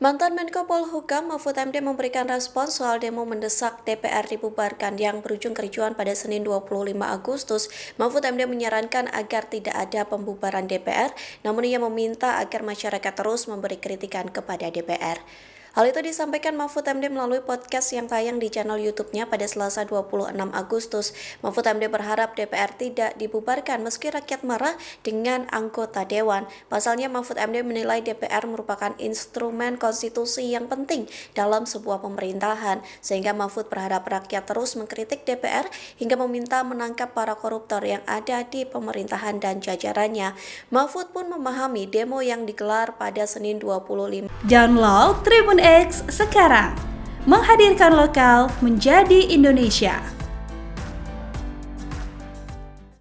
Mantan Menko Polhukam Mahfud MD memberikan respon soal demo mendesak DPR dibubarkan yang berujung kericuan pada Senin 25 Agustus. Mahfud MD menyarankan agar tidak ada pembubaran DPR, namun ia meminta agar masyarakat terus memberi kritikan kepada DPR. Hal itu disampaikan Mahfud MD melalui podcast yang tayang di channel YouTube-nya pada Selasa 26 Agustus. Mahfud MD berharap DPR tidak dibubarkan meski rakyat marah dengan anggota dewan. Pasalnya Mahfud MD menilai DPR merupakan instrumen konstitusi yang penting dalam sebuah pemerintahan, sehingga Mahfud berharap rakyat terus mengkritik DPR hingga meminta menangkap para koruptor yang ada di pemerintahan dan jajarannya. Mahfud pun memahami demo yang digelar pada Senin 25. Download Tribun X sekarang, menghadirkan lokal menjadi Indonesia.